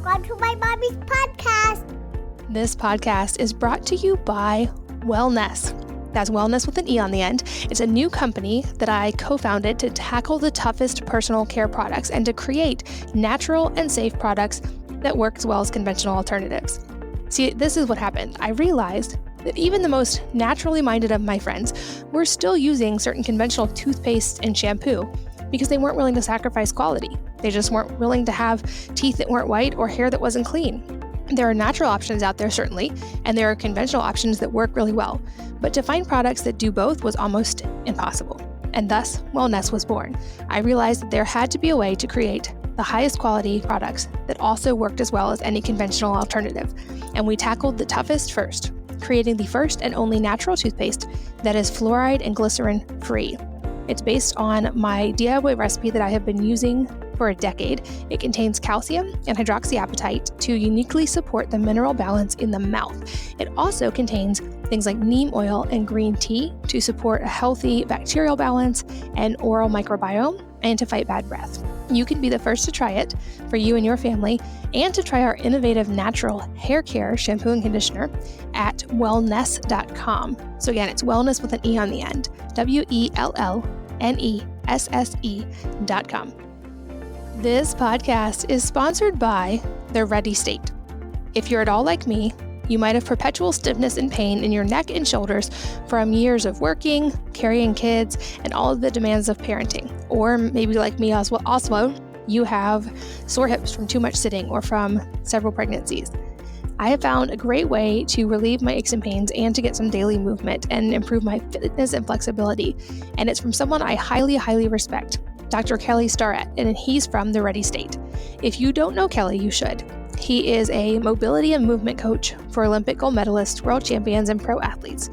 Welcome to my mommy's podcast. This podcast is brought to you by Wellness. That's wellness with an E on the end. It's a new company that I co-founded to tackle the toughest personal care products and to create natural and safe products that work as well as conventional alternatives. See, this is what happened. I realized that even the most naturally minded of my friends were still using certain conventional toothpaste and shampoo because they weren't willing to sacrifice quality. They just weren't willing to have teeth that weren't white or hair that wasn't clean. There are natural options out there, certainly, and there are conventional options that work really well. But to find products that do both was almost impossible. And thus, Wellness was born. I realized that there had to be a way to create the highest quality products that also worked as well as any conventional alternative. And we tackled the toughest first, creating the first and only natural toothpaste that is fluoride and glycerin free. It's based on my DIY recipe that I have been using for a decade. It contains calcium and hydroxyapatite to uniquely support the mineral balance in the mouth. It also contains things like neem oil and green tea to support a healthy bacterial balance and oral microbiome and to fight bad breath. You can be the first to try it for you and your family and to try our innovative natural hair care shampoo and conditioner at wellness.com. So again, it's wellness with an E on the end, WELLNESSE.com. This podcast is sponsored by the Ready State. If you're at all like me, you might have perpetual stiffness and pain in your neck and shoulders from years of working, carrying kids, and all of the demands of parenting. Or maybe like me also, you have sore hips from too much sitting or from several pregnancies. I have found a great way to relieve my aches and pains and to get some daily movement and improve my fitness and flexibility. And it's from someone I highly, highly respect, Dr. Kelly Starrett, and he's from the Ready State. If you don't know Kelly, you should. He is a mobility and movement coach for Olympic gold medalists, world champions, and pro athletes.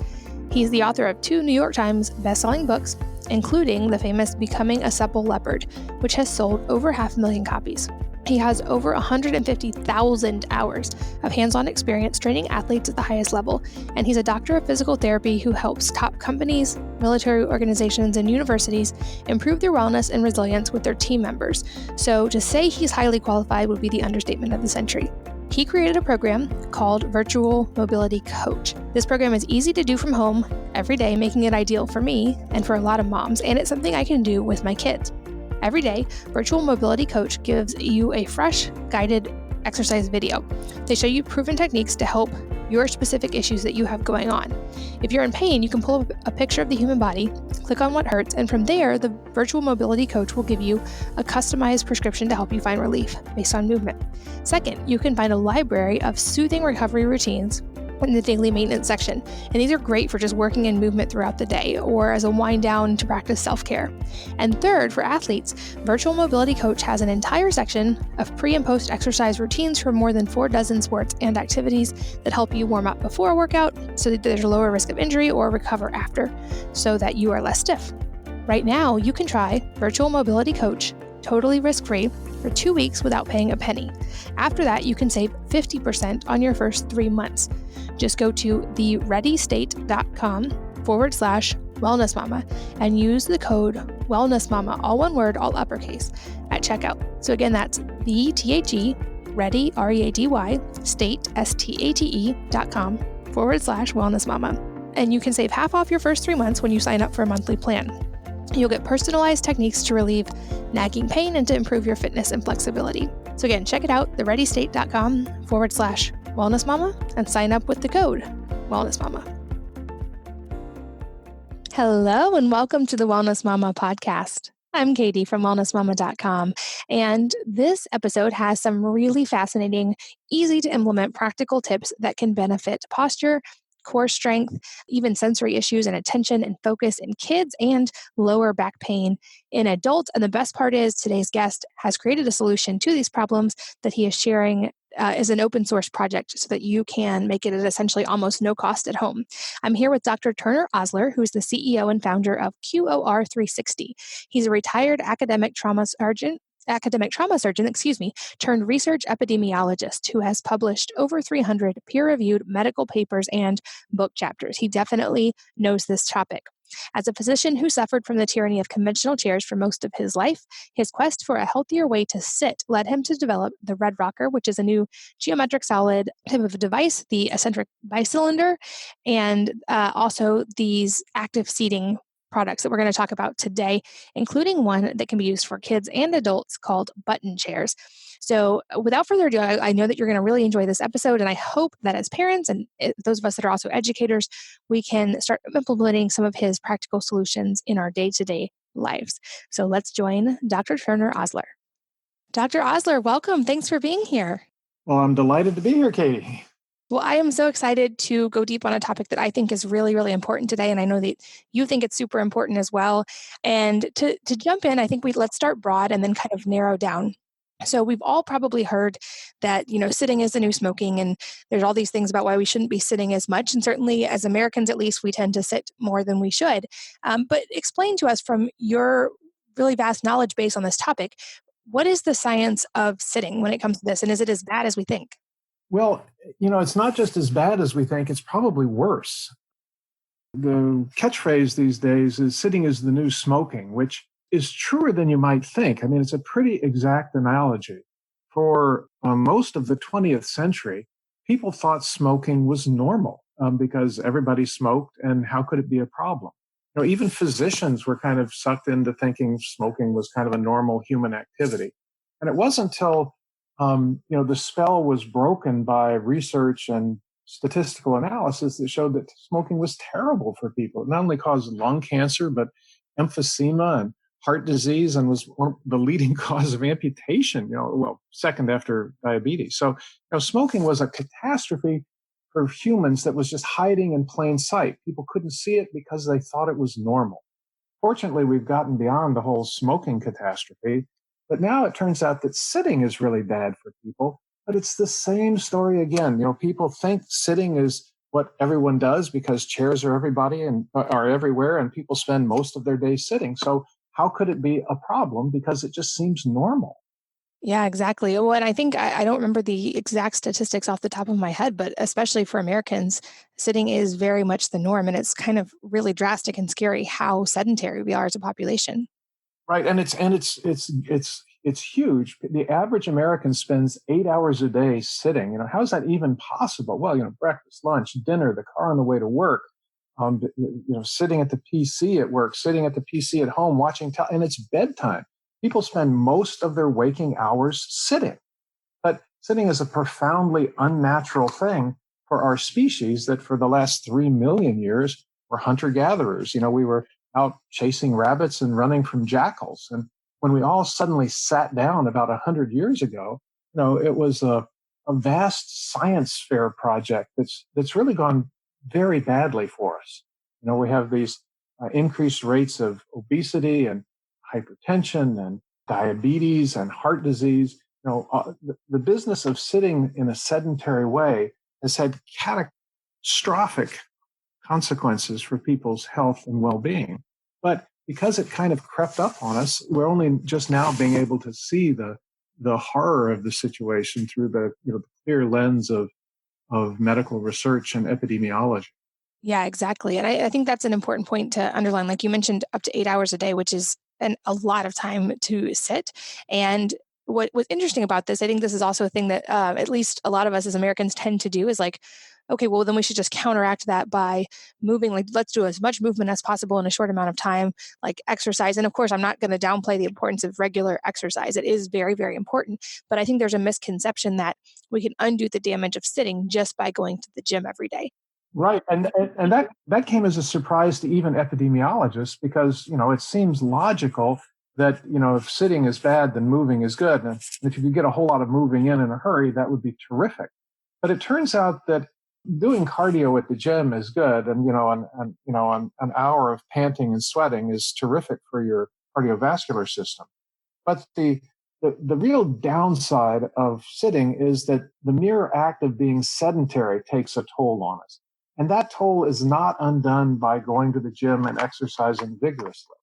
He's the author of 2 New York Times best-selling books, including the famous Becoming a Supple Leopard, which has sold over 500,000 copies. He has over 150,000 hours of hands-on experience training athletes at the highest level, and he's a doctor of physical therapy who helps top companies, military organizations, and universities improve their wellness and resilience with their team members. So to say he's highly qualified would be the understatement of the century. He created a program called Virtual Mobility Coach. This program is easy to do from home every day, making it ideal for me and for a lot of moms, and it's something I can do with my kids. Every day, Virtual Mobility Coach gives you a fresh, guided exercise video. They show you proven techniques to help your specific issues that you have going on. If you're in pain, you can pull up a picture of the human body, click on what hurts, and from there, the Virtual Mobility Coach will give you a customized prescription to help you find relief based on movement. Second, you can find a library of soothing recovery routines in the daily maintenance section. And these are great for just working in movement throughout the day or as a wind down to practice self-care. And third, for athletes, Virtual Mobility Coach has an entire section of pre and post exercise routines for more than 4 dozen sports and activities that help you warm up before a workout so that there's a lower risk of injury or recover after so that you are less stiff. Right now, you can try Virtual Mobility Coach totally risk-free for 2 weeks without paying a penny. After that, you can save 50% on your first 3 months. Just go to thereadystate.com/wellnessmama and use the code wellnessmama, all one word, all uppercase, at checkout. So again, that's ready, R-E-A-D-Y, state, STATE.com/wellnessmama. And you can save half off your first 3 months when you sign up for a monthly plan. You'll get personalized techniques to relieve nagging pain and to improve your fitness and flexibility. So again, check it out, thereadystate.com/wellnessmama, and sign up with the code wellnessmama. Hello, and welcome to the Wellness Mama podcast. I'm Katie from wellnessmama.com, and this episode has some really fascinating, easy to implement practical tips that can benefit posture, core strength, even sensory issues and attention and focus in kids, and lower back pain in adults. And the best part is today's guest has created a solution to these problems that he is sharing as an open source project so that you can make it at essentially almost no cost at home. I'm here with Dr. Turner Osler, who's the CEO and founder of QOR 360. He's a retired academic trauma surgeon, turned research epidemiologist who has published over 300 peer-reviewed medical papers and book chapters. He definitely knows this topic. As a physician who suffered from the tyranny of conventional chairs for most of his life, his quest for a healthier way to sit led him to develop the Red Rocker, which is a new geometric solid type of device, the eccentric bicylinder, and also these active seating products that we're going to talk about today, including one that can be used for kids and adults called button chairs. So, without further ado, I know that you're going to really enjoy this episode, and I hope that as parents and those of us that are also educators, we can start implementing some of his practical solutions in our day-to-day lives. So, let's join Dr. Turner Osler. Dr. Osler, welcome. Thanks for being here. Well, I'm delighted to be here, Katie. Well, I am so excited to go deep on a topic that I think is really, really important today. And I know that you think it's super important as well. And to jump in, I think let's start broad and then kind of narrow down. So we've all probably heard that, sitting is the new smoking, and there's all these things about why we shouldn't be sitting as much. And certainly as Americans, at least, we tend to sit more than we should. But explain to us from your really vast knowledge base on this topic, what is the science of sitting when it comes to this? And is it as bad as we think? Well, it's not just as bad as we think, it's probably worse. The catchphrase these days is sitting is the new smoking, which is truer than you might think. I mean, it's a pretty exact analogy. For most of the 20th century, people thought smoking was normal because everybody smoked, and how could it be a problem? Even physicians were kind of sucked into thinking smoking was kind of a normal human activity. And it wasn't until the spell was broken by research and statistical analysis that showed that smoking was terrible for people. It not only caused lung cancer, but emphysema and heart disease, and was the leading cause of amputation, second after diabetes. So, smoking was a catastrophe for humans that was just hiding in plain sight. People couldn't see it because they thought it was normal. Fortunately, we've gotten beyond the whole smoking catastrophe. But now it turns out that sitting is really bad for people, but it's the same story again. People think sitting is what everyone does because chairs are are everywhere, and people spend most of their day sitting. So how could it be a problem? Because it just seems normal. Yeah, exactly. Well, and I think I don't remember the exact statistics off the top of my head, but especially for Americans, sitting is very much the norm, and it's kind of really drastic and scary how sedentary we are as a population. Right, and it's huge. The average American spends 8 hours a day sitting. How is that even possible? Well, breakfast, lunch, dinner, the car on the way to work, sitting at the PC at work, sitting at the PC at home, watching and it's bedtime. People spend most of their waking hours sitting. But sitting is a profoundly unnatural thing for our species that for the last 3 million years were hunter-gatherers. We were out chasing rabbits and running from jackals. And when we all suddenly sat down about 100 years ago, it was a vast science fair project that's really gone very badly for us. We have these increased rates of obesity and hypertension and diabetes and heart disease. The business of sitting in a sedentary way has had catastrophic consequences for people's health and well-being. But because it kind of crept up on us, we're only just now being able to see the horror of the situation through the clear lens of medical research and epidemiology. Yeah, exactly. And I think that's an important point to underline. Like you mentioned, up to 8 hours a day, which is a lot of time to sit. And what was interesting about this, I think this is also a thing that at least a lot of us as Americans tend to do is like, okay, well, then we should just counteract that by moving. Like, let's do as much movement as possible in a short amount of time, like exercise. And of course, I'm not going to downplay the importance of regular exercise. It is very, very important. But I think there's a misconception that we can undo the damage of sitting just by going to the gym every day. Right. And that came as a surprise to even epidemiologists because, it seems logical that, if sitting is bad, then moving is good. And if you could get a whole lot of moving in a hurry, that would be terrific. But it turns out that doing cardio at the gym is good. And, an hour of panting and sweating is terrific for your cardiovascular system. But the real downside of sitting is that the mere act of being sedentary takes a toll on us. And that toll is not undone by going to the gym and exercising vigorously.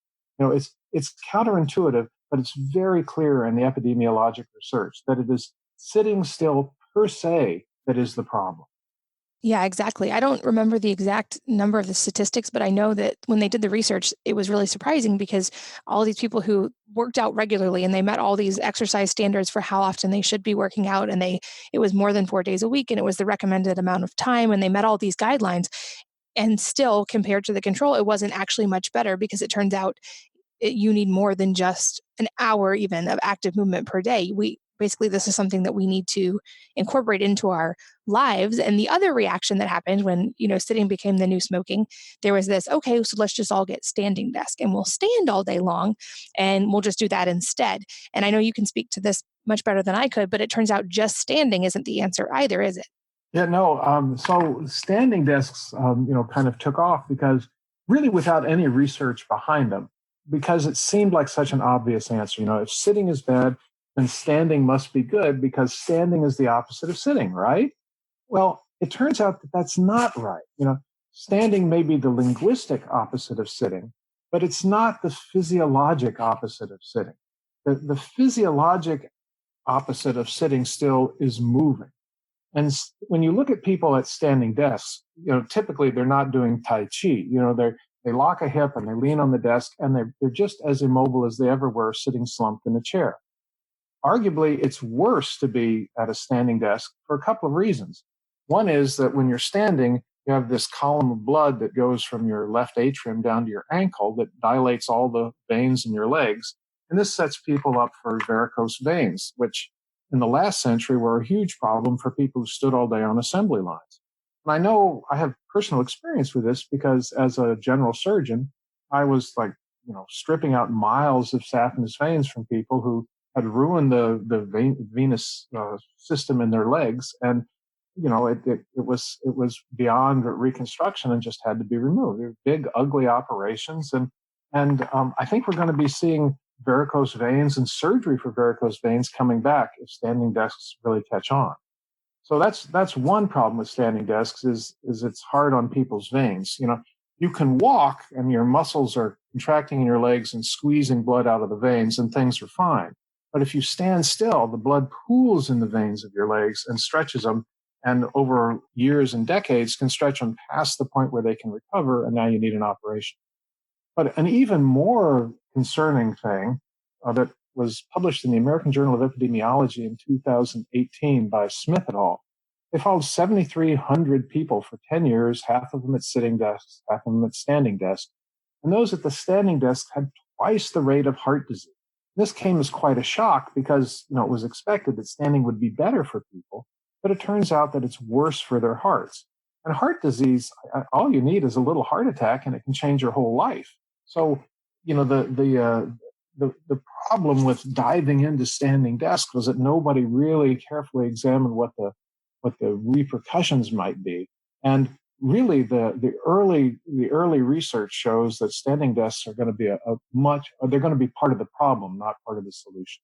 It's counterintuitive, but it's very clear in the epidemiologic research that it is sitting still per se that is the problem. Yeah, exactly. I don't remember the exact number of the statistics, but I know that when they did the research, it was really surprising because all these people who worked out regularly and they met all these exercise standards for how often they should be working out, and it was more than 4 days a week and it was the recommended amount of time, and they met all these guidelines, and still compared to the control, it wasn't actually much better because it turns out you need more than just an hour even of active movement per day. We basically, this is something that we need to incorporate into our lives. And the other reaction that happened when, sitting became the new smoking, there was this, okay, so let's just all get standing desk and we'll stand all day long and we'll just do that instead. And I know you can speak to this much better than I could, but it turns out just standing isn't the answer either, is it? Yeah, no. So standing desks, kind of took off because really without any research behind them, because it seemed like such an obvious answer. If sitting is bad, then standing must be good because standing is the opposite of sitting, right? Well, it turns out that that's not right. Standing may be the linguistic opposite of sitting, but it's not the physiologic opposite of sitting. The physiologic opposite of sitting still is moving. And when you look at people at standing desks, typically they're not doing Tai Chi. They lock a hip and they lean on the desk and they're just as immobile as they ever were sitting slumped in a chair. Arguably, it's worse to be at a standing desk for a couple of reasons. One is that when you're standing, you have this column of blood that goes from your left atrium down to your ankle that dilates all the veins in your legs. And this sets people up for varicose veins, which in the last century were a huge problem for people who stood all day on assembly lines. And I know I have personal experience with this because as a general surgeon, I was stripping out miles of saphenous veins from people who had ruined the venous system in their legs, and it was beyond reconstruction and just had to be removed. They were big, ugly operations, and I think we're going to be seeing varicose veins and surgery for varicose veins coming back if standing desks really catch on. So that's one problem with standing desks is it's hard on people's veins. You can walk and your muscles are contracting in your legs and squeezing blood out of the veins and things are fine. But if you stand still, the blood pools in the veins of your legs and stretches them, and over years and decades can stretch them past the point where they can recover, and now you need an operation. But an even more concerning thing that was published in the American Journal of Epidemiology in 2018 by Smith et al. They followed 7,300 people for 10 years, half of them at sitting desks, half of them at standing desks. And those at the standing desk had twice the rate of heart disease. This came as quite a shock because it was expected that standing would be better for people, but it turns out that it's worse for their hearts. And heart disease, all you need is a little heart attack, and it can change your whole life. So, the problem with diving into standing desk was that nobody really carefully examined what the repercussions might be. And really, the early research shows that standing desks are going to be they're going to be part of the problem, not part of the solution.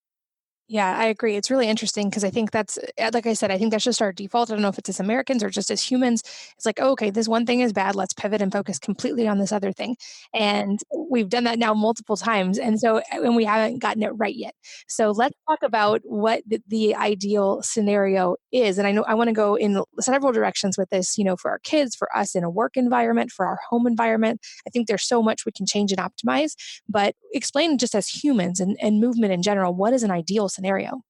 Yeah, I agree. It's really interesting because I think that's, like I said, I think that's just our default. I don't know if it's as Americans or just as humans. It's like, oh, okay, this one thing is bad. Let's pivot and focus completely on this other thing. And we've done that now multiple times. And we haven't gotten it right yet. So let's talk about what the ideal scenario is. And I know I want to go in several directions with this, for our kids, for us in a work environment, for our home environment. I think there's so much we can change and optimize, but explain just as humans and movement in general, what is an ideal scenario?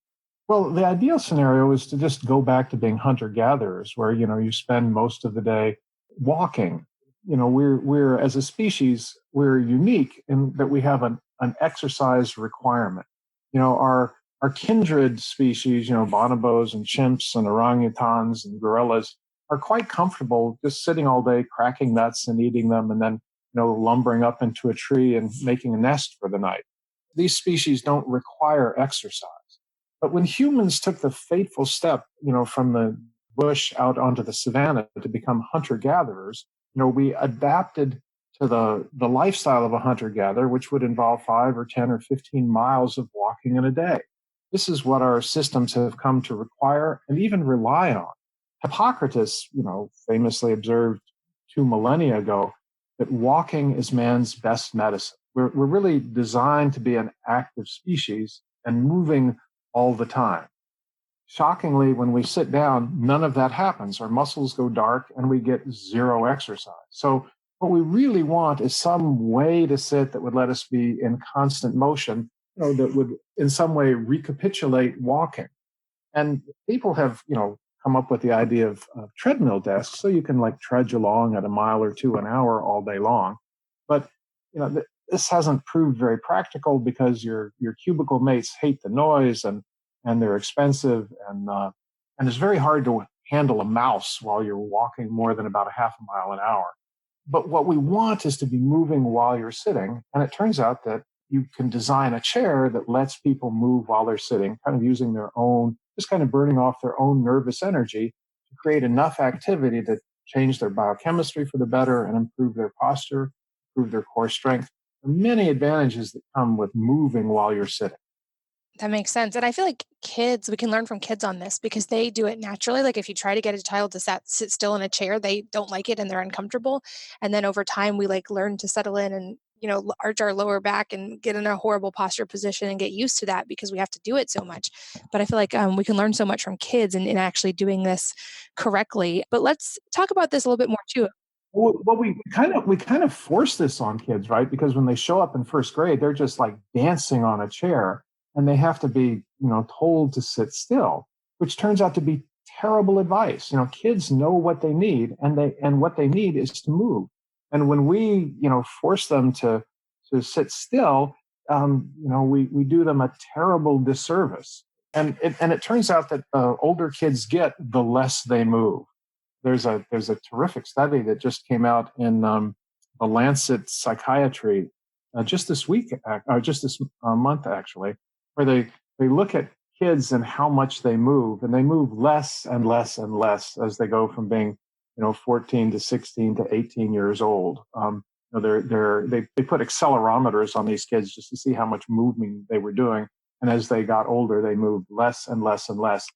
Well, the ideal scenario is to just go back to being hunter gatherers, where you spend most of the day walking. We're as a species we're unique in that we have an exercise requirement. Our kindred species, bonobos and chimps and orangutans and gorillas are quite comfortable just sitting all day, cracking nuts and eating them, and then lumbering up into a tree and making a nest for the night. These species don't require exercise. But when humans took the fateful step, from the bush out onto the savannah to become hunter-gatherers, we adapted to the lifestyle of a hunter-gatherer, which would involve 5 or 10 or 15 miles of walking in a day. This is what our systems have come to require and even rely on. Hippocrates, famously observed 2 millennia ago that walking is man's best medicine. We're really designed to be an active species and moving all the time. shockingly, when we sit down, none of that happens. Our muscles go dark and we get zero exercise. So what we really want is some way to sit that would let us be in constant motion, that would in some way recapitulate walking. And people have, come up with the idea of treadmill desks, so you can like trudge along at a mile or two an hour all day long. But this hasn't proved very practical because your cubicle mates hate the noise, and they're expensive, and it's very hard to handle a mouse while you're walking more than about a half a mile an hour. But what we want is to be moving while you're sitting, and it turns out that you can design a chair that lets people move while they're sitting, kind of using their own, just kind of burning off their own nervous energy to create enough activity to change their biochemistry for the better and improve their posture, improve their core strength. There are many advantages that come with moving while you're sitting. That makes sense. And I feel like kids, we can learn from kids on this because they do it naturally. Like if you try to get a child to sit still in a chair, they don't like it and they're uncomfortable. And then over time, we like learn to settle in and, arch our lower back and get in a horrible posture position and get used to that because we have to do it so much. But I feel like we can learn so much from kids in actually doing this correctly. But let's talk about this a little bit more too. Well, we kind of force this on kids, right? Because when they show up in first grade, they're just like dancing on a chair, and they have to be, told to sit still, which turns out to be terrible advice. Kids know what they need, and what they need is to move. And when we, force them to sit still, we do them a terrible disservice. And it turns out that older kids get, the less they move. There's a terrific study that just came out in the Lancet Psychiatry just this week, or just this month actually, where they look at kids and how much they move, and they move less and less and less as they go from being 14 to 16 to 18 years old. They put accelerometers on these kids just to see how much movement they were doing, and as they got older, they moved less and less and less.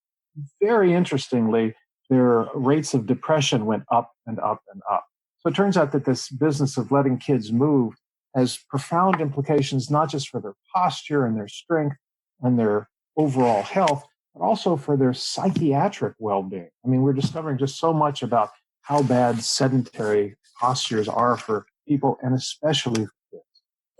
Very interestingly, their rates of depression went up and up and up. So it turns out that this business of letting kids move has profound implications, not just for their posture and their strength and their overall health, but also for their psychiatric well-being. I mean, we're discovering just so much about how bad sedentary postures are for people, and especially for kids.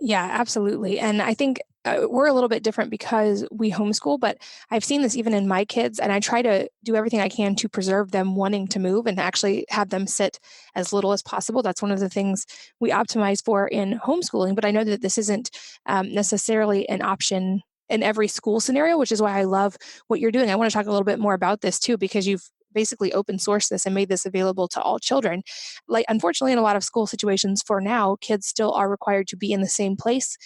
Yeah, absolutely. And I think we're a little bit different because we homeschool, but I've seen this even in my kids, and I try to do everything I can to preserve them wanting to move and actually have them sit as little as possible. That's one of the things we optimize for in homeschooling, but I know that this isn't necessarily an option in every school scenario, which is why I love what you're doing. I want to talk a little bit more about this too, because you've basically open sourced this and made this available to all children. Like, unfortunately, in a lot of school situations for now, kids still are required to be in the same place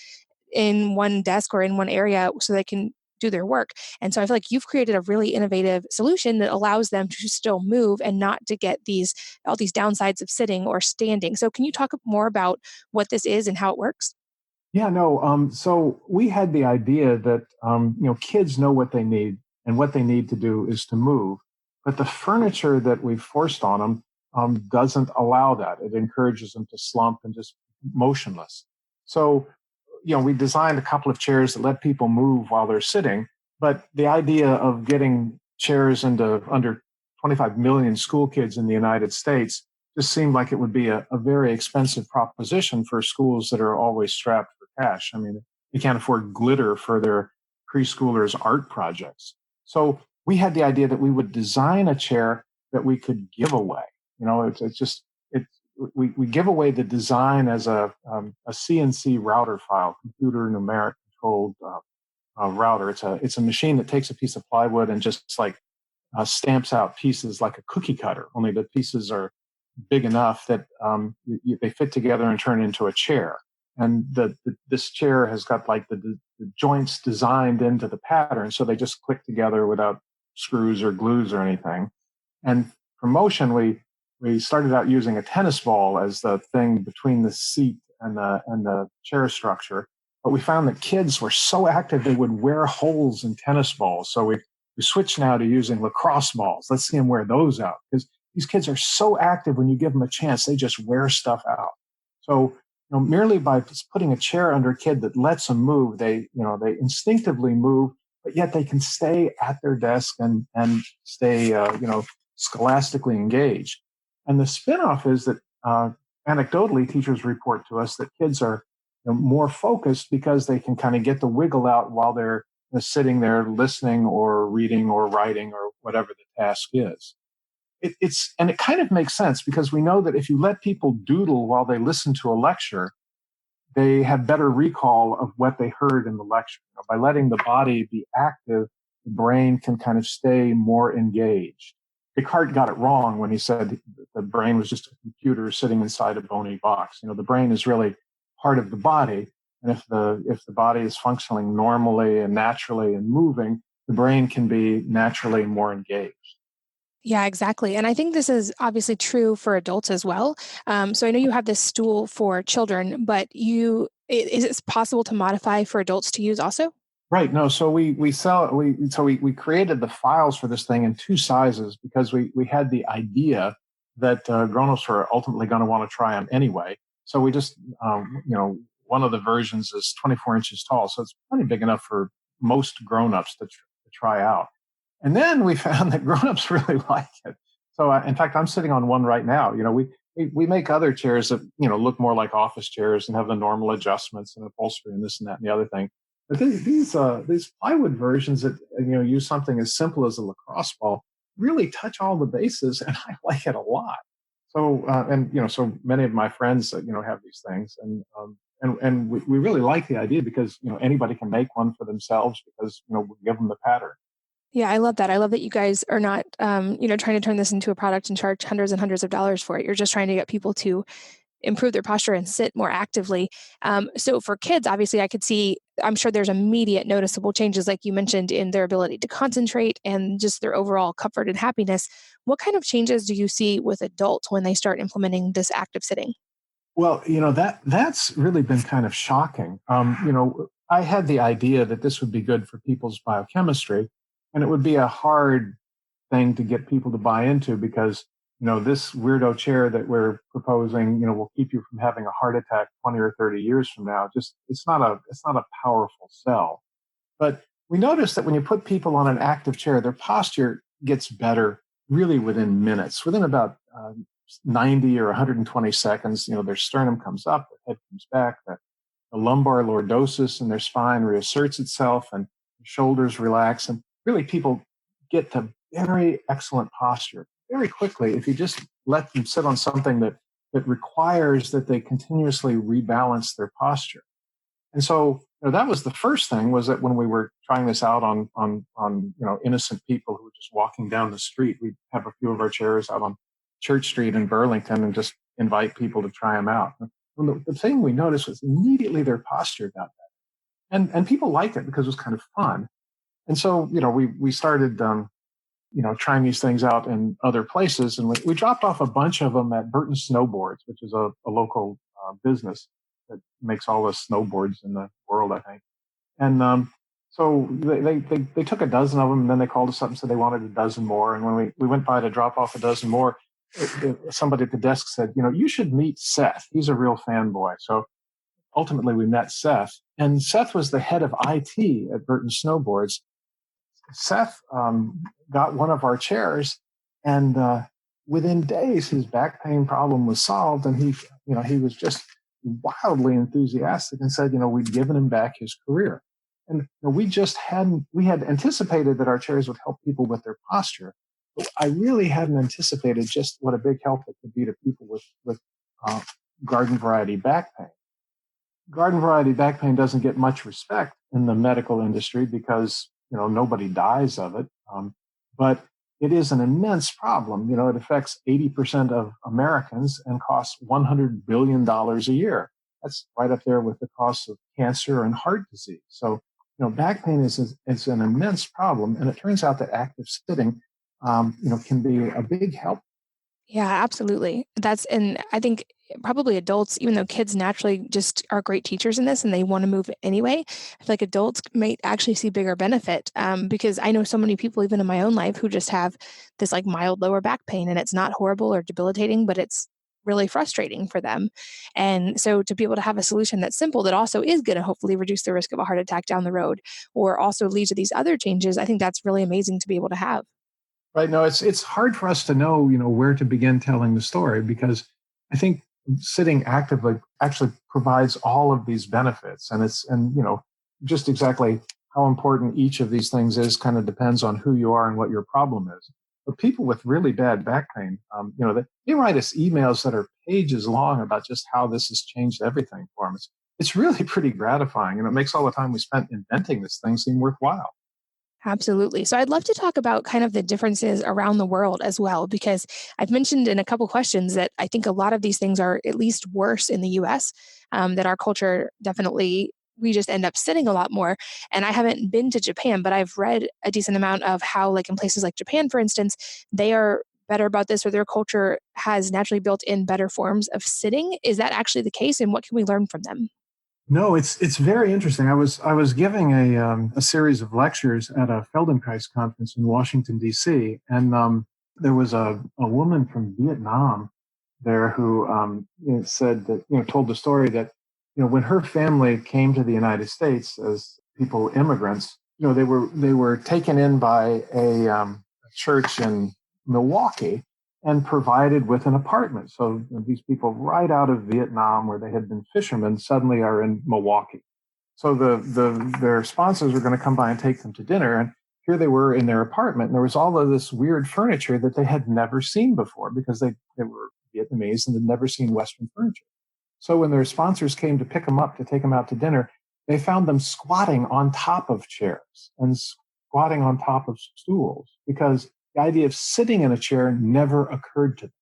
in one desk or in one area so they can do their work. And so I feel like you've created a really innovative solution that allows them to still move and not to get all these downsides of sitting or standing. So can you talk more about what this is and how it works? Yeah, no. So we had the idea that kids know what they need, and what they need to do is to move. But the furniture that we've forced on them doesn't allow that. It encourages them to slump and just motionless. So we designed a couple of chairs that let people move while they're sitting. But the idea of getting chairs into under 25 million school kids in the United States just seemed like it would be a very expensive proposition for schools that are always strapped for cash. I mean, you can't afford glitter for their preschoolers' art projects. So we had the idea that we would design a chair that we could give away. We give away the design as a CNC router file, computer numeric controlled router. It's a machine that takes a piece of plywood and just like stamps out pieces like a cookie cutter. Only the pieces are big enough that they fit together and turn into a chair. And this chair has got like the joints designed into the pattern, so they just click together without screws or glues or anything. And for motion, we started out using a tennis ball as the thing between the seat and the chair structure. But we found that kids were so active they would wear holes in tennis balls. So we switched now to using lacrosse balls. Let's see them wear those out, because these kids are so active. When you give them a chance, they just wear stuff out. So merely by putting a chair under a kid that lets them move, they instinctively move, but yet they can stay at their desk and stay, scholastically engaged. And the spinoff is that anecdotally, teachers report to us that kids are more focused because they can kind of get the wiggle out while they're sitting there listening or reading or writing or whatever the task is. And it kind of makes sense because we know that if you let people doodle while they listen to a lecture, they have better recall of what they heard in the lecture. By letting the body be active, the brain can kind of stay more engaged. Descartes got it wrong when he said the brain was just a computer sitting inside a bony box. The brain is really part of the body. And if the body is functioning normally and naturally and moving, the brain can be naturally more engaged. Yeah, exactly. And I think this is obviously true for adults as well. So I know you have this stool for children, but is it possible to modify for adults to use also? Right. No. So we created the files for this thing in two sizes because we had the idea that grown-ups were ultimately going to want to try them anyway. So we just one of the versions is 24 inches tall, so it's plenty big enough for most grown-ups to try out. And then we found that grown-ups really like it. So in fact, I'm sitting on one right now. We make other chairs that look more like office chairs and have the normal adjustments and upholstery and this and that and the other thing. But these plywood versions that use something as simple as a lacrosse ball really touch all the bases, and I like it a lot. So so many of my friends have these things, and we really like the idea because anybody can make one for themselves because we give them the pattern. Yeah, I love that. I love that you guys are not, trying to turn this into a product and charge hundreds and hundreds of dollars for it. You're just trying to get people to improve their posture and sit more actively. So for kids, obviously, I'm sure there's immediate noticeable changes, like you mentioned, in their ability to concentrate and just their overall comfort and happiness. What kind of changes do you see with adults when they start implementing this active sitting? Well, that's really been kind of shocking. I had the idea that this would be good for people's biochemistry, and it would be a hard thing to get people to buy into because this weirdo chair that we're proposing will keep you from having a heart attack 20 or 30 years from now. Just it's not a powerful sell. But we noticed that when you put people on an active chair, their posture gets better really within minutes. Within about 90 or 120 seconds, their sternum comes up, their head comes back, the lumbar lordosis in their spine reasserts itself, and the shoulders relax, and really people get to very excellent posture very quickly if you just let them sit on something that requires that they continuously rebalance their posture. And so that was the first thing, was that when we were trying this out on innocent people who were just walking down the street, we'd have a few of our chairs out on Church Street in Burlington and just invite people to try them out. And the thing we noticed was immediately their posture got better. And people liked it because it was kind of fun. And so, we started, trying these things out in other places. And we dropped off a bunch of them at Burton Snowboards, which is a local business that makes all the snowboards in the world, I think. And so they took a dozen of them, and then they called us up and said they wanted a dozen more. And when we went by to drop off a dozen more, somebody at the desk said, you should meet Seth. He's a real fanboy. So ultimately we met Seth, and Seth was the head of IT at Burton Snowboards. Seth got one of our chairs, and within days his back pain problem was solved, and he was just wildly enthusiastic and said, we'd given him back his career. And we had anticipated that our chairs would help people with their posture, but I really hadn't anticipated just what a big help it could be to people with garden variety back pain. Garden variety back pain doesn't get much respect in the medical industry because nobody dies of it, but it is an immense problem. It affects 80% of Americans and costs $100 billion a year. That's right up there with the costs of cancer and heart disease. So, back pain is an immense problem, and it turns out that active sitting, can be a big help. Yeah, absolutely. And I think probably adults, even though kids naturally just are great teachers in this and they want to move anyway, I feel like adults might actually see bigger benefit because I know so many people, even in my own life, who just have this like mild lower back pain, and it's not horrible or debilitating, but it's really frustrating for them. And so to be able to have a solution that's simple that also is going to hopefully reduce the risk of a heart attack down the road or also lead to these other changes, I think that's really amazing to be able to have. Right. No, it's hard for us to know, where to begin telling the story, because I think sitting actively actually provides all of these benefits. And just exactly how important each of these things is kind of depends on who you are and what your problem is. But people with really bad back pain, they write us emails that are pages long about just how this has changed everything for them. It's really pretty gratifying, and it makes all the time we spent inventing this thing seem worthwhile. Absolutely. So I'd love to talk about kind of the differences around the world as well, because I've mentioned in a couple questions that I think a lot of these things are at least worse in the US, that our culture definitely, we just end up sitting a lot more. And I haven't been to Japan, but I've read a decent amount of how, like in places like Japan, for instance, they are better about this or their culture has naturally built in better forms of sitting. Is that actually the case? And what can we learn from them? No, it's very interesting. I was giving a series of lectures at a Feldenkrais conference in Washington D.C., and there was a woman from Vietnam there who said that told the story that when her family came to the United States as people immigrants, they were taken in by a church in Milwaukee and provided with an apartment. So these people right out of Vietnam, where they had been fishermen, suddenly are in Milwaukee. So their sponsors were going to come by and take them to dinner, and here they were in their apartment, and there was all of this weird furniture that they had never seen before because they were Vietnamese and had never seen Western furniture. So when their sponsors came to pick them up to take them out to dinner, they found them squatting on top of chairs and squatting on top of stools because the idea of sitting in a chair never occurred to them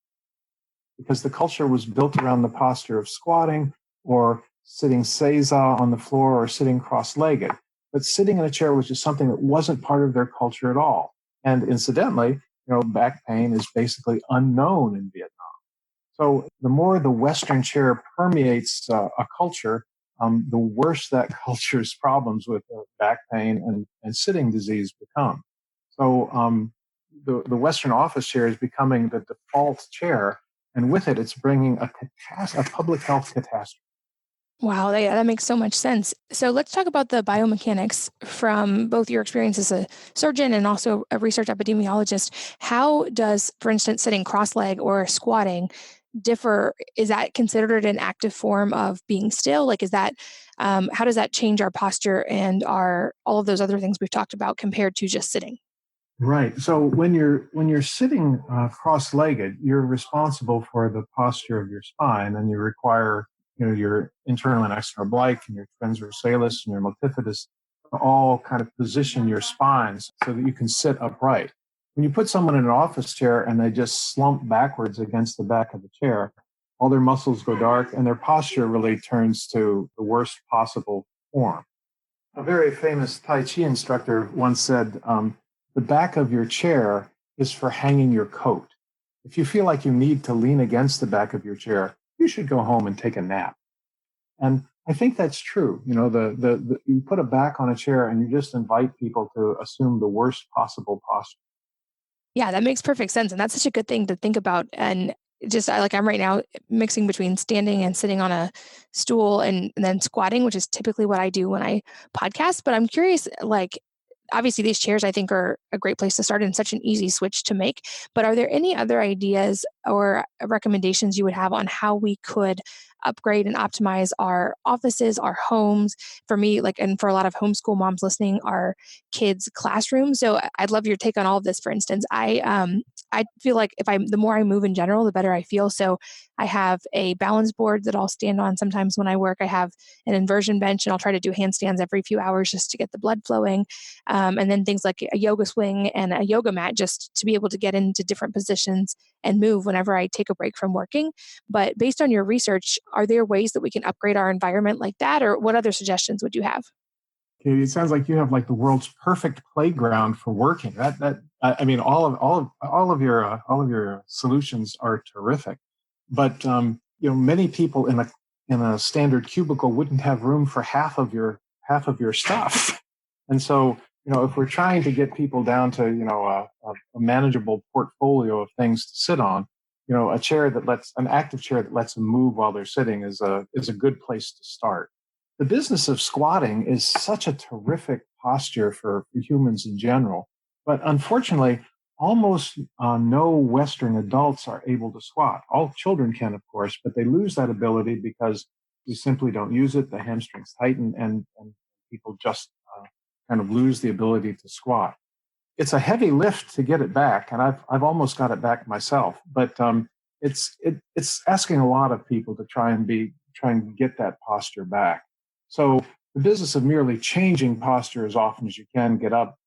because the culture was built around the posture of squatting or sitting seiza on the floor or sitting cross-legged. But sitting in a chair was just something that wasn't part of their culture at all. And incidentally, back pain is basically unknown in Vietnam. So the more the Western chair permeates a culture, the worse that culture's problems with back pain and sitting disease become. So the Western office chair is becoming the default chair, and with it, it's bringing a public health catastrophe. Wow, that makes so much sense. So let's talk about the biomechanics from both your experience as a surgeon and also a research epidemiologist. How does, for instance, sitting cross-legged or squatting differ? Is that considered an active form of being still? Like, is that how does that change our posture and our all of those other things we've talked about compared to just sitting? Right. So when you're sitting cross-legged, you're responsible for the posture of your spine, and you require your internal and external oblique and your transversalis and your multifidus to all kind of position your spines so that you can sit upright. When you put someone in an office chair and they just slump backwards against the back of the chair, all their muscles go dark and their posture really turns to the worst possible form. A very famous Tai Chi instructor once said, the back of your chair is for hanging your coat. If you feel like you need to lean against the back of your chair, you should go home and take a nap. And I think that's true. You put a back on a chair and you just invite people to assume the worst possible posture. Yeah, that makes perfect sense. And that's such a good thing to think about. And just I'm right now mixing between standing and sitting on a stool and then squatting, which is typically what I do when I podcast. But I'm curious, obviously these chairs I think are a great place to start and such an easy switch to make. But are there any other ideas or recommendations you would have on how we could upgrade and optimize our offices, our homes? For me, and for a lot of homeschool moms listening, our kids' classrooms. So I'd love your take on all of this. For instance, I feel like the more I move in general, the better I feel. So I have a balance board that I'll stand on sometimes when I work. I have an inversion bench, and I'll try to do handstands every few hours just to get the blood flowing. And then things like a yoga swing and a yoga mat, just to be able to get into different positions and move whenever I take a break from working. But based on your research, are there ways that we can upgrade our environment like that, or what other suggestions would you have? Katie, it sounds like you have the world's perfect playground for working. I mean, all of your solutions are terrific, but many people in a standard cubicle wouldn't have room for half of your stuff, and so if we're trying to get people down to a manageable portfolio of things to sit on, a chair an active chair that lets them move while they're sitting is a good place to start. The business of squatting is such a terrific posture for humans in general, but unfortunately, almost no Western adults are able to squat. All children can, of course, but they lose that ability because we simply don't use it. The hamstrings tighten, and people just kind of lose the ability to squat. It's a heavy lift to get it back, and I've almost got it back myself. But it's asking a lot of people to try and get that posture back. So the business of merely changing posture as often as you can, get up,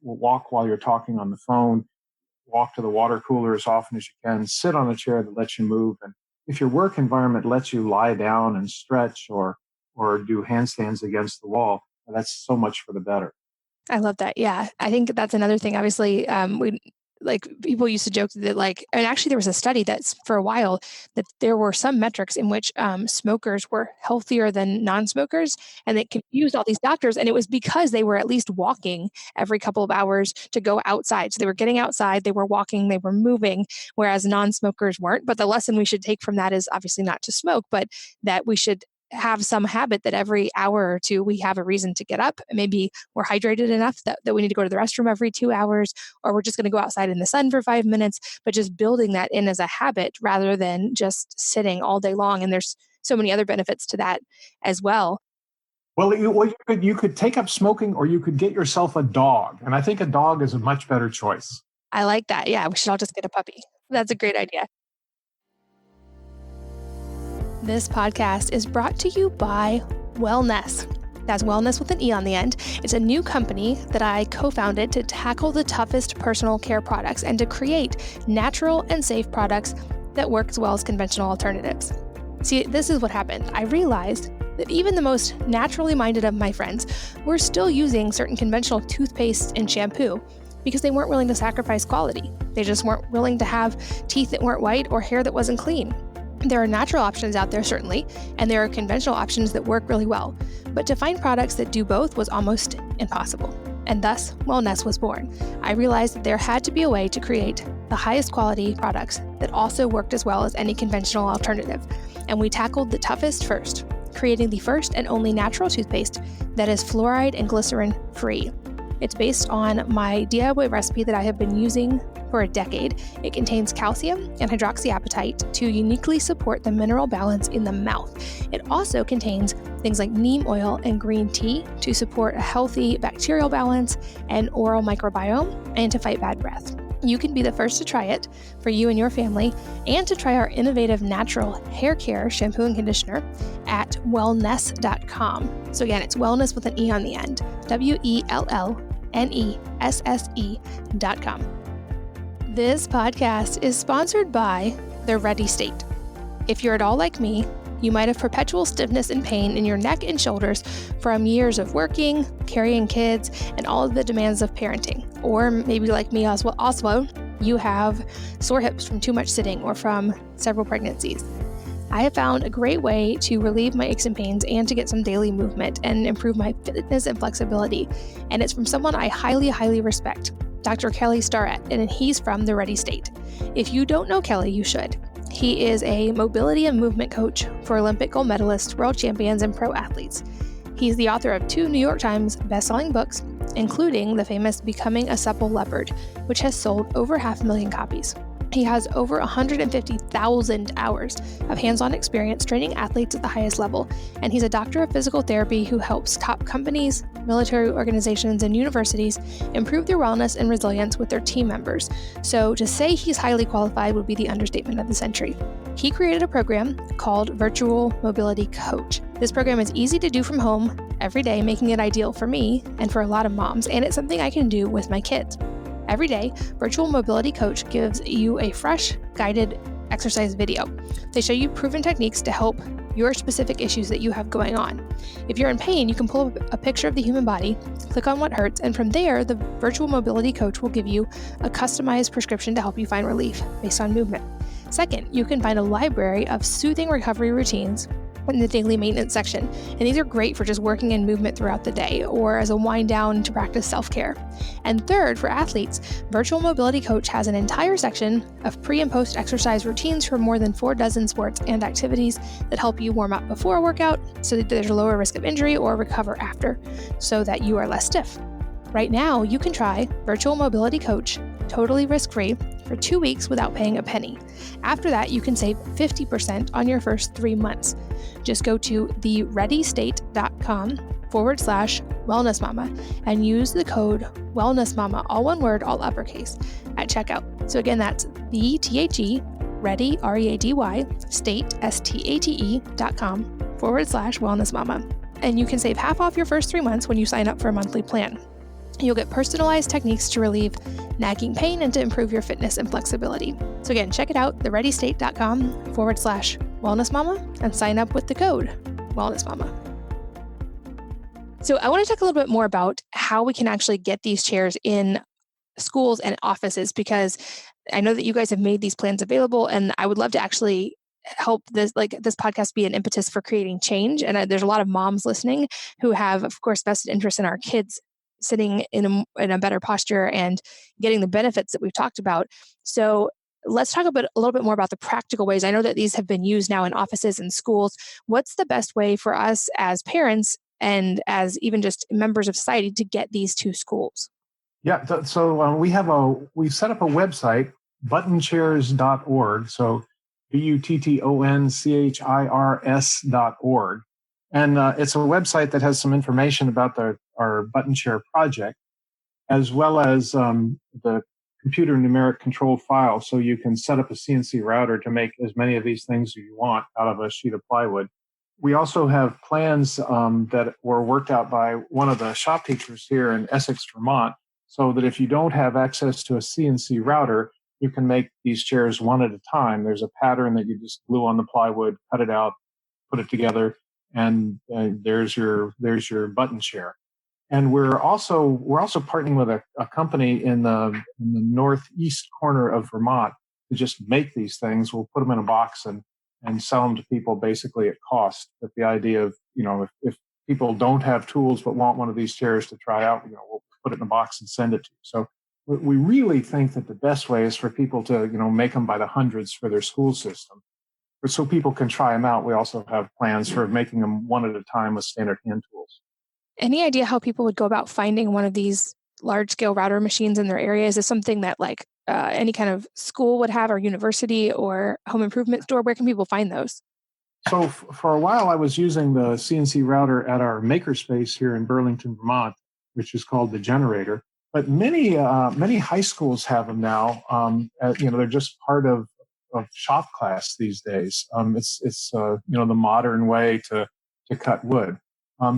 walk while you're talking on the phone, walk to the water cooler as often as you can, sit on a chair that lets you move. And if your work environment lets you lie down and stretch or do handstands against the wall, that's so much for the better. I love that. Yeah. I think that's another thing. Obviously, people used to joke that and actually there was a study that's for a while that there were some metrics in which smokers were healthier than non-smokers, and they confused all these doctors. And it was because they were at least walking every couple of hours to go outside. So they were getting outside, they were walking, they were moving, whereas non-smokers weren't. But the lesson we should take from that is obviously not to smoke, but that we should have some habit that every hour or two we have a reason to get up. Maybe we're hydrated enough that we need to go to the restroom every 2 hours, or we're just going to go outside in the sun for 5 minutes, but just building that in as a habit rather than just sitting all day long. And there's so many other benefits to that as well. Well, you could take up smoking, or you could get yourself a dog. And I think a dog is a much better choice. I like that. Yeah, we should all just get a puppy. That's a great idea. This podcast is brought to you by Wellness. That's wellness with an E on the end. It's a new company that I co-founded to tackle the toughest personal care products and to create natural and safe products that work as well as conventional alternatives. See, this is what happened. I realized that even the most naturally minded of my friends were still using certain conventional toothpaste and shampoo because they weren't willing to sacrifice quality. They just weren't willing to have teeth that weren't white or hair that wasn't clean. There are natural options out there, certainly, and there are conventional options that work really well. But to find products that do both was almost impossible. And thus, Wellness was born. I realized that there had to be a way to create the highest quality products that also worked as well as any conventional alternative. And we tackled the toughest first, creating the first and only natural toothpaste that is fluoride and glycerin free. It's based on my DIY recipe that I have been using for a decade. It contains calcium and hydroxyapatite to uniquely support the mineral balance in the mouth. It also contains things like neem oil and green tea to support a healthy bacterial balance and oral microbiome and to fight bad breath. You can be the first to try it for you and your family, and to try our innovative natural hair care shampoo and conditioner at wellness.com. So again, it's wellness with an E on the end, WELLNESSE.com. This podcast is sponsored by the Ready State. If you're at all like me, you might have perpetual stiffness and pain in your neck and shoulders from years of working, carrying kids, and all of the demands of parenting. Or maybe like me also, you have sore hips from too much sitting or from several pregnancies. I have found a great way to relieve my aches and pains and to get some daily movement and improve my fitness and flexibility. And it's from someone I highly, highly respect, Dr. Kelly Starrett, and he's from the Ready State. If you don't know Kelly, you should. He is a mobility and movement coach for Olympic gold medalists, world champions, and pro athletes. He's the author of 2 New York Times best-selling books, including the famous Becoming a Supple Leopard, which has sold over 500,000 copies. He has over 150,000 hours of hands-on experience training athletes at the highest level, and he's a doctor of physical therapy who helps top companies, military organizations, and universities improve their wellness and resilience with their team members. So to say he's highly qualified would be the understatement of the century. He created a program called Virtual Mobility Coach. This program is easy to do from home every day, making it ideal for me and for a lot of moms, and it's something I can do with my kids. Every day, Virtual Mobility Coach gives you a fresh, guided exercise video. They show you proven techniques to help your specific issues that you have going on. If you're in pain, you can pull up a picture of the human body, click on what hurts, and from there, the Virtual Mobility Coach will give you a customized prescription to help you find relief based on movement. Second, you can find a library of soothing recovery routines in the daily maintenance section. And these are great for just working in movement throughout the day or as a wind down to practice self-care. And third, for athletes, Virtual Mobility Coach has an entire section of pre and post exercise routines for more than 4 dozen sports and activities that help you warm up before a workout so that there's a lower risk of injury or recover after so that you are less stiff. Right now, you can try Virtual Mobility Coach totally risk-free for 2 weeks without paying a penny. After that, you can save 50% on your first 3 months. Just go to thereadystate.com/wellnessmama and use the code wellnessmama, all one word, all uppercase, at checkout. So again, that's the ready, R-E-A-D-Y, state, STATE.com/wellnessmama. And you can save half off your first 3 months when you sign up for a monthly plan. You'll get personalized techniques to relieve nagging pain and to improve your fitness and flexibility. So again, check it out, thereadystate.com/wellnessmama, and sign up with the code wellnessmama. So I want to talk a little bit more about how we can actually get these chairs in schools and offices, because I know that you guys have made these plans available, and I would love to actually help this podcast be an impetus for creating change. And there's a lot of moms listening who have, of course, vested interest in our kids sitting in a better posture and getting the benefits that we've talked about. So let's talk a little bit more about the practical ways. I know that these have been used now in offices and schools. What's the best way for us as parents and as even just members of society to get these to schools? Yeah, so we've set up a website, buttonchairs.org. So buttonchairs.org. And it's a website that has some information about our button chair project, as well as the computer numeric control file. So you can set up a CNC router to make as many of these things as you want out of a sheet of plywood. We also have plans that were worked out by one of the shop teachers here in Essex, Vermont, so that if you don't have access to a CNC router, you can make these chairs one at a time. There's a pattern that you just glue on the plywood, cut it out, put it together, and there's your button chair. And we're also partnering with a company in the northeast corner of Vermont to just make these things. We'll put them in a box and sell them to people basically at cost. But the idea of, if people don't have tools but want one of these chairs to try out, we'll put it in a box and send it to you. So we really think that the best way is for people to, make them by the hundreds for their school system. So people can try them out. We also have plans for making them one at a time with standard hand tools. Any idea how people would go about finding one of these large-scale router machines in their area? Is this something that any kind of school would have, or university or home improvement store? Where can people find those? So for a while, I was using the CNC router at our makerspace here in Burlington, Vermont, which is called the Generator. But many high schools have them now. They're just part of shop class these days. It's the modern way to cut wood.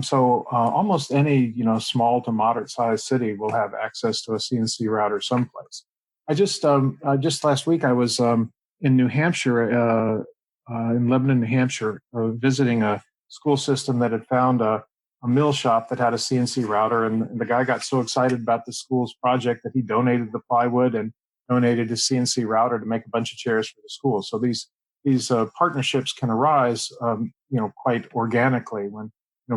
So almost any small to moderate sized city will have access to a CNC router someplace. I just last week I was in New Hampshire, in Lebanon, New Hampshire, visiting a school system that had found a mill shop that had a CNC router, and the guy got so excited about the school's project that he donated the plywood and donated his CNC router to make a bunch of chairs for the school. So these partnerships can arise, quite organically when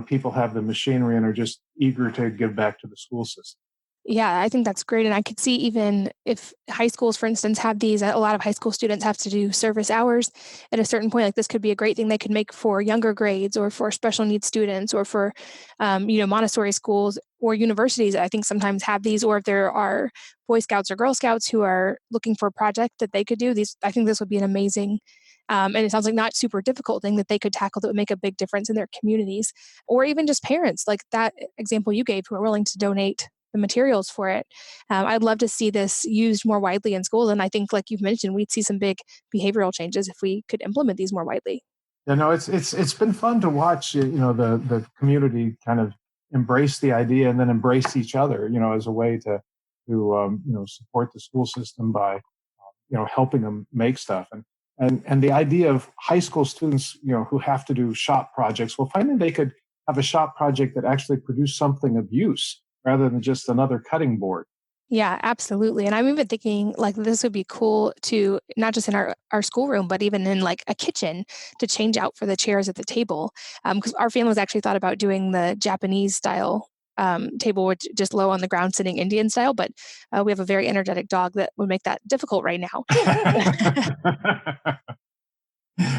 people have the machinery and are just eager to give back to the school system. Yeah, I think that's great. And I could see, even if high schools, for instance, have these, a lot of high school students have to do service hours at a certain point. Like, this could be a great thing they could make for younger grades or for special needs students or for, Montessori schools or universities. I think sometimes have these, or if there are Boy Scouts or Girl Scouts who are looking for a project that they could do these, I think this would be an amazing, and it sounds like not super difficult thing that they could tackle that would make a big difference in their communities, or even just parents like that example you gave who are willing to donate the materials for it. I'd love to see this used more widely in schools. And I think, like you've mentioned, we'd see some big behavioral changes if we could implement these more widely. It's been fun to watch, the community kind of embrace the idea and then embrace each other, as a way to support the school system by, helping them make stuff. And the idea of high school students, who have to do shop projects, well, finding they could have a shop project that actually produced something of use rather than just another cutting board. Yeah, absolutely. And I'm even thinking like this would be cool to not just in our schoolroom, but even in like a kitchen to change out for the chairs at the table. Because our family's actually thought about doing the Japanese style table, which just low on the ground sitting Indian style. But we have a very energetic dog that would make that difficult right now.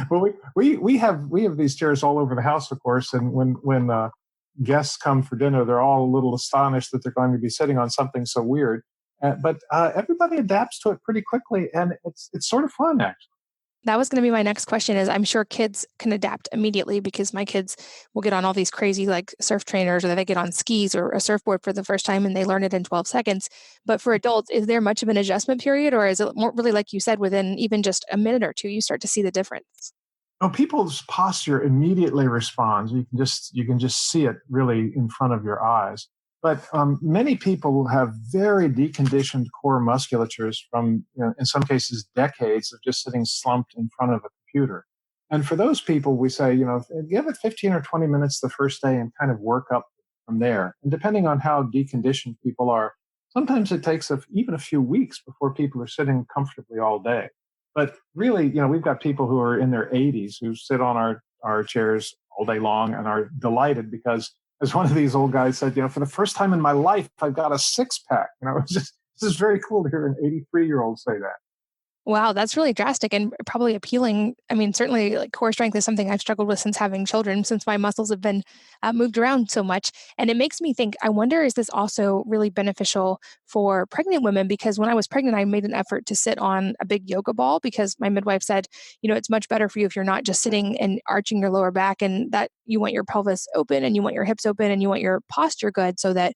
Well, we have these chairs all over the house, of course, and when guests come for dinner, they're all a little astonished that they're going to be sitting on something so weird. But everybody adapts to it pretty quickly, and it's sort of fun, actually. That was going to be my next question is I'm sure kids can adapt immediately because my kids will get on all these crazy like surf trainers or they get on skis or a surfboard for the first time and they learn it in 12 seconds. But for adults, is there much of an adjustment period or is it more really like you said within even just a minute or two you start to see the difference? Oh, people's posture immediately responds. You can just see it really in front of your eyes. But many people have very deconditioned core musculatures from, in some cases, decades of just sitting slumped in front of a computer. And for those people, we say, give it 15 or 20 minutes the first day and kind of work up from there. And depending on how deconditioned people are, sometimes it takes even a few weeks before people are sitting comfortably all day. But really, we've got people who are in their 80s who sit on our chairs all day long and are delighted because, as one of these old guys said, for the first time in my life, I've got a six pack. This is very cool to hear an 83-year-old say that. Wow, that's really drastic and probably appealing. I mean, certainly, like core strength is something I've struggled with since having children, since my muscles have been moved around so much. And it makes me think, I wonder, is this also really beneficial for pregnant women? Because when I was pregnant, I made an effort to sit on a big yoga ball because my midwife said, it's much better for you if you're not just sitting and arching your lower back and that you want your pelvis open and you want your hips open and you want your posture good so that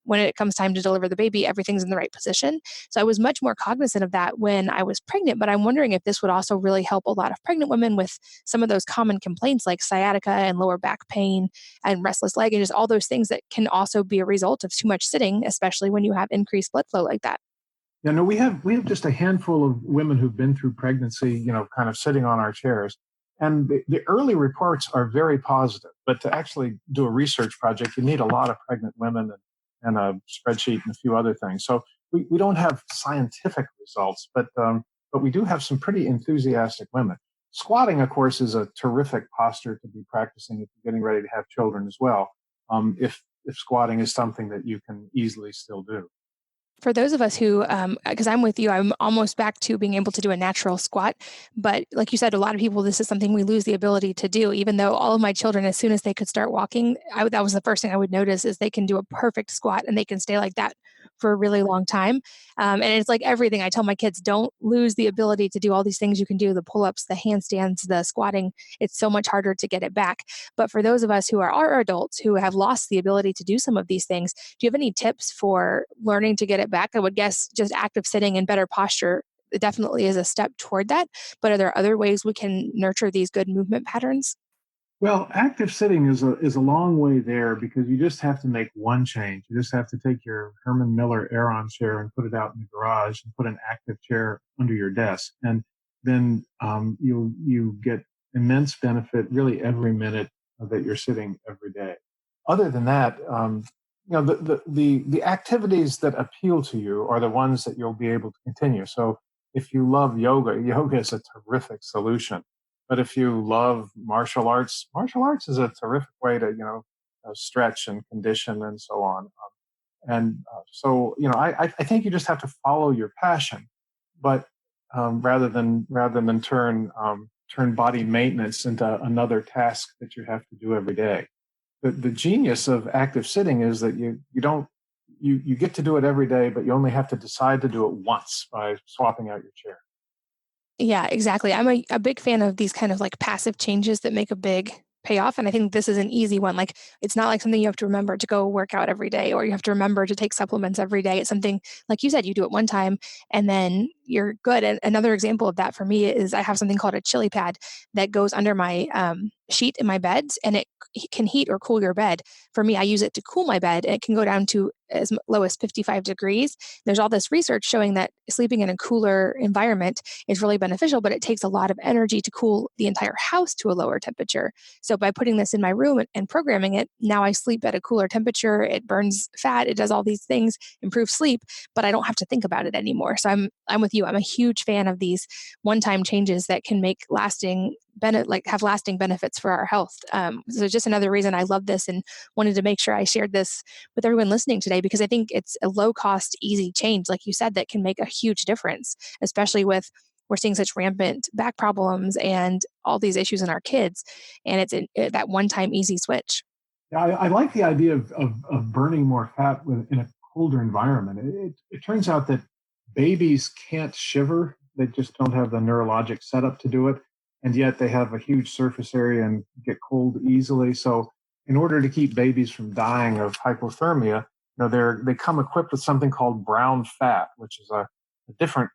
when it comes time to deliver the baby, everything's in the right position. So I was much more cognizant of that when I was pregnant, but I'm wondering if this would also really help a lot of pregnant women with some of those common complaints like sciatica and lower back pain and restless leg and just all those things that can also be a result of too much sitting, especially when you have increased blood flow like that. Yeah, no, we have just a handful of women who've been through pregnancy, kind of sitting on our chairs. And the early reports are very positive. But to actually do a research project, you need a lot of pregnant women and a spreadsheet and a few other things. So we don't have scientific results, but we do have some pretty enthusiastic women. Squatting, of course, is a terrific posture to be practicing if you're getting ready to have children as well. If squatting is something that you can easily still do. For those of us who, because I'm with you, I'm almost back to being able to do a natural squat. But like you said, a lot of people, this is something we lose the ability to do, even though all of my children, as soon as they could start walking, that was the first thing I would notice is they can do a perfect squat and they can stay like that for a really long time. And it's like everything I tell my kids, don't lose the ability to do all these things you can do, the pull-ups, the handstands, the squatting. It's so much harder to get it back. But for those of us who are our adults who have lost the ability to do some of these things, do you have any tips for learning to get it back? I would guess just active sitting and better posture definitely is a step toward that. But are there other ways we can nurture these good movement patterns? Well, active sitting is a long way there because you just have to make one change. You just have to take your Herman Miller Aeron chair and put it out in the garage and put an active chair under your desk, and then you get immense benefit really every minute that you're sitting every day. Other than that, the activities that appeal to you are the ones that you'll be able to continue. So if you love yoga, yoga is a terrific solution. But if you love martial arts is a terrific way to stretch and condition and so on. I think you just have to follow your passion, but rather than turn body maintenance into another task that you have to do every day. The genius of active sitting is that you get to do it every day, but you only have to decide to do it once by swapping out your chair. Yeah, exactly. I'm a big fan of these kind of like passive changes that make a big payoff. And I think this is an easy one. Like it's not like something you have to remember to go work out every day or you have to remember to take supplements every day. It's something, like you said, you do it one time and then you're good. And another example of that for me is I have something called a chili pad that goes under my sheet in my bed, and it can heat or cool your bed. For me, I use it to cool my bed. It can go down to as low as 55 degrees. There's all this research showing that sleeping in a cooler environment is really beneficial, but it takes a lot of energy to cool the entire house to a lower temperature. So by putting this in my room and programming it, now I sleep at a cooler temperature. It burns fat. It does all these things, improves sleep, but I don't have to think about it anymore. So I'm with you. I'm a huge fan of these one-time changes that can make have lasting benefits for our health. So just another reason I love this and wanted to make sure I shared this with everyone listening today, because I think it's a low cost, easy change, like you said, that can make a huge difference, especially with we're seeing such rampant back problems and all these issues in our kids. And that one-time easy switch. Yeah, I like the idea of burning more fat in a colder environment. It turns out that babies can't shiver. They just don't have the neurologic setup to do it. And yet they have a huge surface area and get cold easily. So in order to keep babies from dying of hypothermia, they come equipped with something called brown fat, which is a different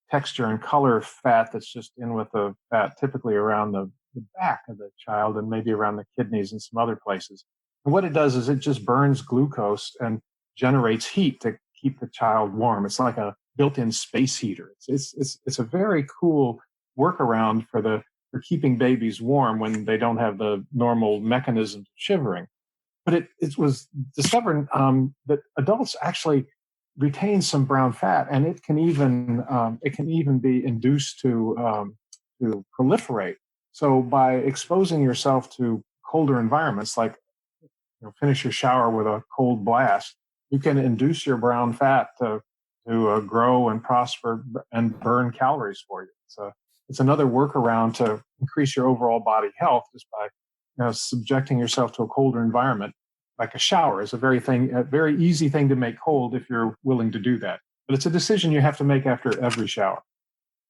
texture and color of fat that's just in with the fat typically around the back of the child and maybe around the kidneys and some other places. And what it does is it just burns glucose and generates heat to keep the child warm. It's like a built-in space heater. It's a very cool workaround for keeping babies warm when they don't have the normal mechanisms of shivering. But it was discovered that adults actually retain some brown fat, and it can even be induced to proliferate. So by exposing yourself to colder environments, like finish your shower with a cold blast, you can induce your brown fat to grow and prosper and burn calories for you. It's another workaround to increase your overall body health just by subjecting yourself to a colder environment. Like a shower is a very easy thing to make cold if you're willing to do that. But it's a decision you have to make after every shower.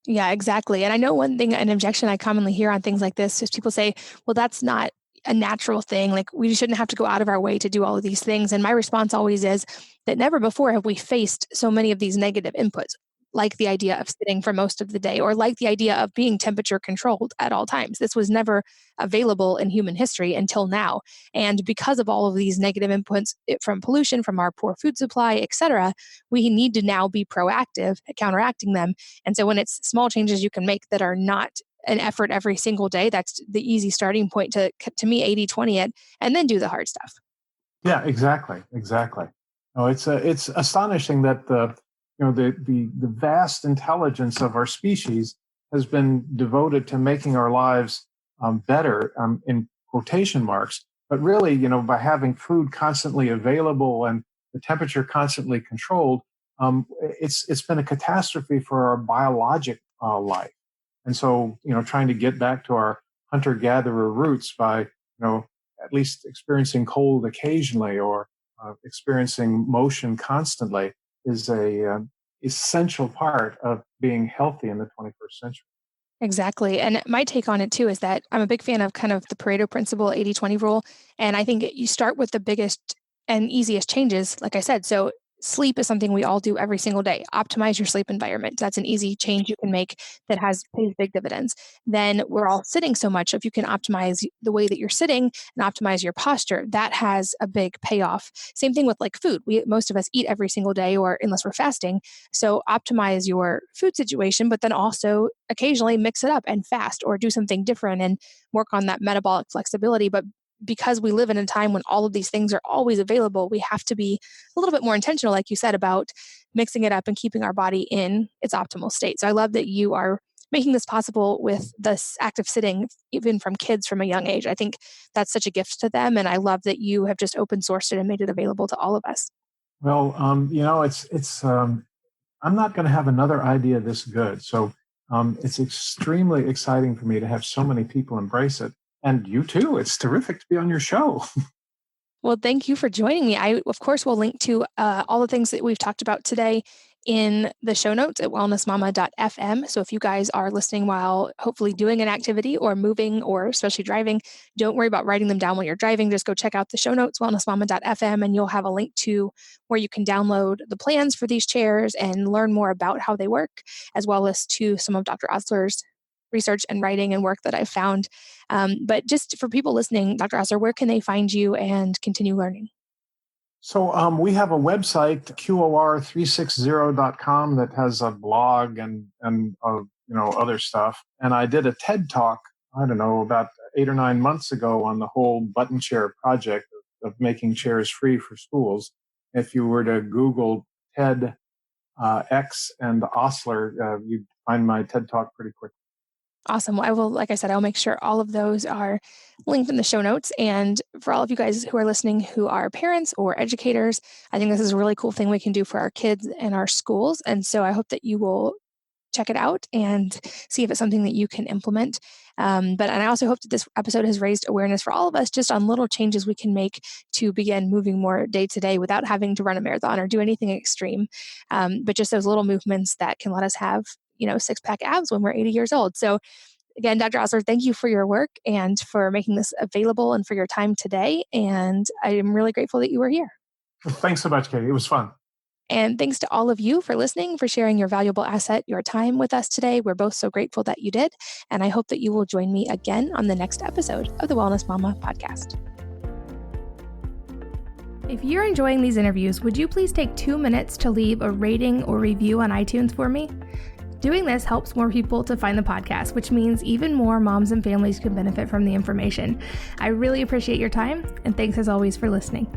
Yeah, exactly. And I know an objection I commonly hear on things like this is people say, well, that's not a natural thing. Like we shouldn't have to go out of our way to do all of these things. And my response always is that never before have we faced so many of these negative inputs, like the idea of sitting for most of the day, or like the idea of being temperature controlled at all times. This was never available in human history until now. And because of all of these negative inputs from pollution, from our poor food supply, et cetera, we need to now be proactive at counteracting them. And so when it's small changes you can make that are not an effort every single day, that's the easy starting point to me, 80/20 it, and then do the hard stuff. Yeah, exactly. No, it's astonishing that the vast intelligence of our species has been devoted to making our lives better, in quotation marks. But really, by having food constantly available and the temperature constantly controlled, it's been a catastrophe for our biologic life. And so, trying to get back to our hunter-gatherer roots by, at least experiencing cold occasionally or experiencing motion constantly is a essential part of being healthy in the 21st century. Exactly. And my take on it too is that I'm a big fan of kind of the Pareto Principle, 80/20 rule. And I think you start with the biggest and easiest changes, like I said. So sleep is something we all do every single day. Optimize your sleep environment. That's an easy change you can make that pays big dividends. Then we're all sitting so much. If you can optimize the way that you're sitting and optimize your posture, that has a big payoff. Same thing with like food. Most of us eat every single day, or unless we're fasting. So optimize your food situation, but then also occasionally mix it up and fast or do something different and work on that metabolic flexibility. But because we live in a time when all of these things are always available, we have to be a little bit more intentional, like you said, about mixing it up and keeping our body in its optimal state. So I love that you are making this possible with this active sitting, even from kids from a young age. I think that's such a gift to them. And I love that you have just open sourced it and made it available to all of us. Well, it's I'm not going to have another idea this good. So it's extremely exciting for me to have so many people embrace it. And you too. It's terrific to be on your show. Well, thank you for joining me. I, of course, will link to all the things that we've talked about today in the show notes at wellnessmama.fm. So if you guys are listening while hopefully doing an activity or moving or especially driving, don't worry about writing them down while you're driving. Just go check out the show notes, wellnessmama.fm, and you'll have a link to where you can download the plans for these chairs and learn more about how they work, as well as to some of Dr. Osler's research and writing and work that I've found. But just for people listening, Dr. Osler, where can they find you and continue learning? So we have a website, qor360.com, that has a blog and other stuff. And I did a TED Talk, I don't know, about 8 or 9 months ago on the whole button chair project of making chairs free for schools. If you were to Google TED X and Osler, you'd find my TED Talk pretty quickly. Awesome. Well, I will, like I said, I'll make sure all of those are linked in the show notes. And for all of you guys who are listening who are parents or educators, I think this is a really cool thing we can do for our kids and our schools. And so I hope that you will check it out and see if it's something that you can implement. And I also hope that this episode has raised awareness for all of us just on little changes we can make to begin moving more day to day without having to run a marathon or do anything extreme. But just those little movements that can let us have, 6-pack abs when we're 80 years old. So again, Dr. Osler, thank you for your work and for making this available and for your time today. And I am really grateful that you were here. Thanks so much, Katie. It was fun. And thanks to all of you for listening, for sharing your valuable asset, your time with us today. We're both so grateful that you did. And I hope that you will join me again on the next episode of the Wellness Mama podcast. If you're enjoying these interviews, would you please take 2 minutes to leave a rating or review on iTunes for me? Doing this helps more people to find the podcast, which means even more moms and families can benefit from the information. I really appreciate your time, and thanks as always for listening.